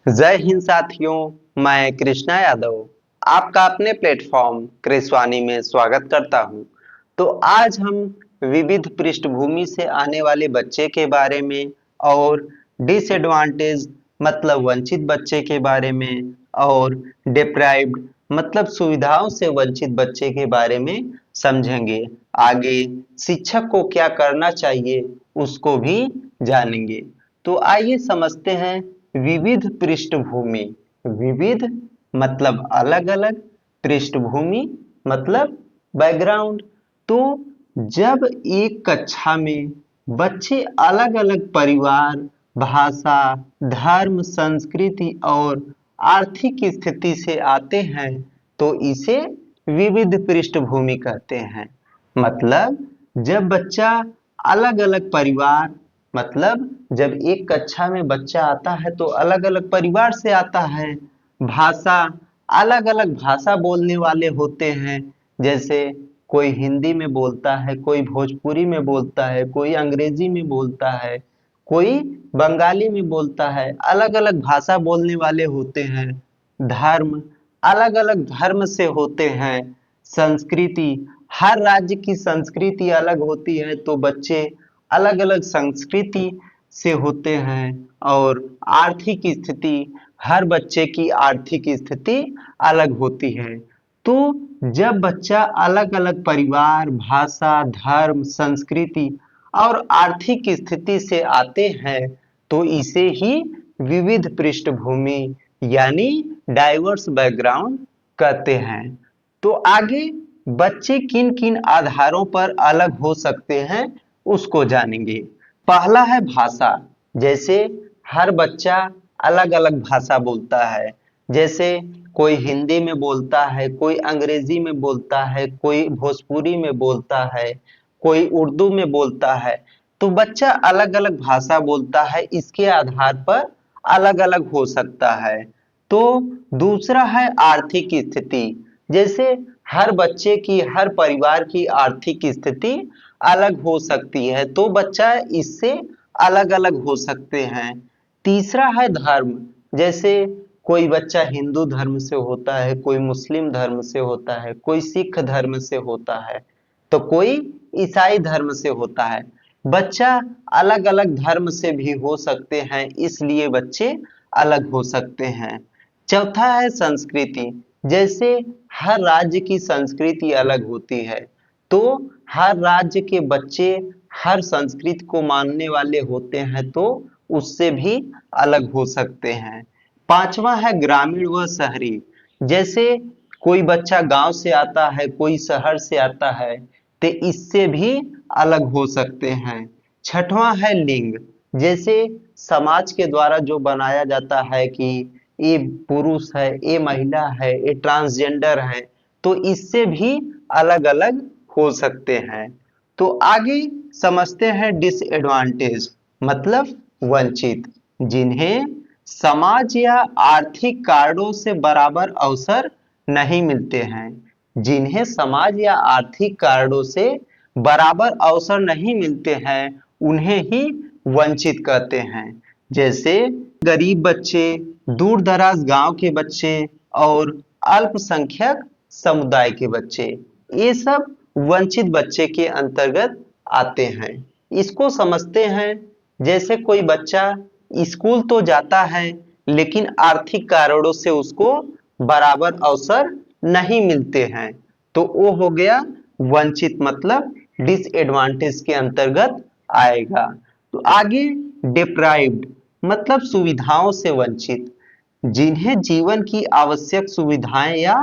जय हिंद साथियों, मैं कृष्णा यादव आपका अपने प्लेटफॉर्म कृष्णवाणी में स्वागत करता हूं। तो आज हम विविध पृष्ठभूमि से आने वाले बच्चे के बारे में और डिसएडवांटेज मतलब वंचित बच्चे के बारे में और डिप्राइव्ड मतलब सुविधाओं से वंचित बच्चे के बारे में समझेंगे। आगे शिक्षक को क्या करना चाहिए उसको भी जानेंगे। तो आइए समझते हैं विविध पृष्ठभूमि। विविध मतलब अलग अलग, पृष्ठभूमि मतलब बैकग्राउंड। तो जब एक कक्षा में बच्चे अलग अलग परिवार, भाषा, धर्म, संस्कृति और आर्थिक स्थिति से आते हैं तो इसे विविध पृष्ठभूमि कहते हैं। मतलब जब बच्चा अलग अलग परिवार, मतलब जब एक कक्षा में बच्चा आता है तो अलग अलग परिवार से आता है। भाषा, अलग अलग भाषा बोलने वाले होते हैं। जैसे कोई हिंदी में बोलता है, कोई भोजपुरी में बोलता है, कोई अंग्रेजी में बोलता है, कोई बंगाली में बोलता है। अलग अलग भाषा बोलने वाले होते हैं। धर्म, अलग अलग धर्म से होते हैं। संस्कृति, हर राज्य की संस्कृति अलग होती है तो बच्चे अलग अलग संस्कृति से होते हैं। और आर्थिक स्थिति, हर बच्चे की आर्थिक स्थिति अलग होती है। तो जब बच्चा अलग अलग परिवार, भाषा, धर्म, संस्कृति और आर्थिक स्थिति से आते हैं तो इसे ही विविध पृष्ठभूमि यानी डाइवर्स बैकग्राउंड कहते हैं। तो आगे बच्चे किन किन आधारों पर अलग हो सकते हैं उसको जानेंगे। पहला है भाषा। जैसे हर बच्चा अलग अलग भाषा बोलता है। जैसे कोई हिंदी में बोलता है, कोई अंग्रेजी में बोलता है, कोई भोजपुरी में बोलता है, कोई उर्दू में बोलता है। तो बच्चा अलग अलग भाषा बोलता है, इसके आधार पर अलग अलग हो सकता है। तो दूसरा है आर्थिक स्थिति। जैसे हर बच्चे की, हर परिवार की आर्थिक स्थिति अलग हो सकती है तो बच्चा इससे अलग अलग हो सकते हैं। तीसरा है धर्म। जैसे कोई बच्चा हिंदू धर्म से होता है, कोई मुस्लिम धर्म से होता है, कोई सिख धर्म से होता है, तो कोई ईसाई धर्म से होता है। बच्चा अलग अलग धर्म से भी हो सकते हैं, इसलिए बच्चे अलग हो सकते हैं। चौथा है संस्कृति। जैसे हर राज्य की संस्कृति अलग होती है तो हर राज्य के बच्चे हर संस्कृति को मानने वाले होते हैं तो उससे भी अलग हो सकते हैं। पांचवा है ग्रामीण व शहरी। जैसे कोई बच्चा गांव से आता है, कोई शहर से आता है तो इससे भी अलग हो सकते हैं। छठवां है लिंग। जैसे समाज के द्वारा जो बनाया जाता है कि ये पुरुष है, ये महिला है, ये ट्रांसजेंडर है, तो इससे भी अलग अलग हो सकते हैं। तो आगे समझते हैं डिसएडवांटेज मतलब वंचित, जिन्हें समाज या आर्थिक कारणों से बराबर अवसर नहीं मिलते हैं। जिन्हें समाज या आर्थिक कारणों से बराबर अवसर नहीं मिलते हैं उन्हें ही वंचित कहते हैं। जैसे गरीब बच्चे, दूर दराज गांव के बच्चे और अल्पसंख्यक समुदाय के बच्चे, ये सब वंचित बच्चे के अंतर्गत आते हैं। इसको समझते हैं। जैसे कोई बच्चा स्कूल तो जाता है लेकिन आर्थिक कारणों से उसको बराबर अवसर नहीं मिलते हैं तो वो हो गया वंचित मतलब डिसएडवांटेज के अंतर्गत आएगा। तो आगे डिप्राइव्ड मतलब सुविधाओं से वंचित, जिन्हें जीवन की आवश्यक सुविधाएं या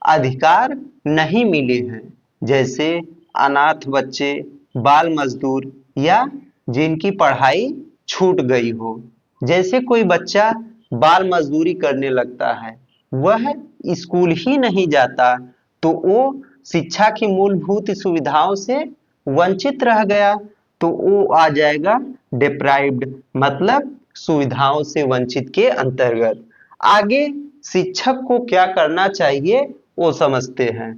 अधिकार नहीं मिले हैं। जैसे अनाथ बच्चे, बाल मजदूर या जिनकी पढ़ाई छूट गई हो। जैसे कोई बच्चा बाल मजदूरी करने लगता है, वह स्कूल ही नहीं जाता तो वो शिक्षा की मूलभूत सुविधाओं से वंचित रह गया तो वो आ जाएगा डिप्राइव्ड मतलब सुविधाओं से वंचित के अंतर्गत। आगे शिक्षक को क्या करना चाहिए वो समझते हैं।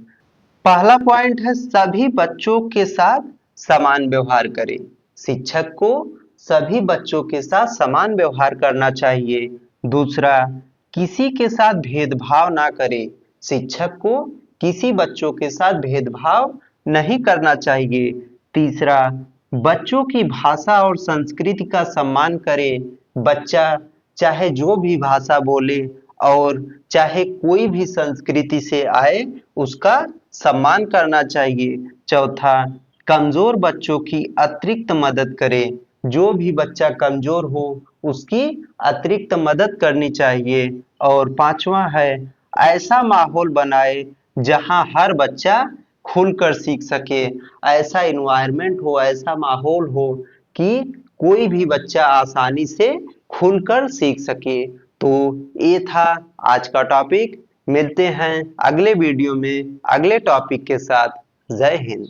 पहला पॉइंट है सभी बच्चों के साथ समान व्यवहार करें। शिक्षक को सभी बच्चों के साथ समान व्यवहार करना चाहिए। दूसरा, किसी के साथ भेदभाव ना करें। शिक्षक को किसी बच्चों के साथ भेदभाव नहीं करना चाहिए। तीसरा, बच्चों की भाषा और संस्कृति का सम्मान करें। बच्चा चाहे जो भी भाषा बोले और चाहे कोई भी संस्कृति से आए, उसका सम्मान करना चाहिए। चौथा, कमजोर बच्चों की अतिरिक्त मदद करें। जो भी बच्चा कमजोर हो, उसकी अतिरिक्त मदद करनी चाहिए। और पांचवा है, ऐसा माहौल बनाए जहां हर बच्चा खुलकर सीख सके। ऐसा इन्वायरमेंट हो, ऐसा माहौल हो कि कोई भी बच्चा आसानी से खुलकर सीख सके। तो ये था आज का टॉपिक। मिलते हैं अगले वीडियो में अगले टॉपिक के साथ। जय हिंद।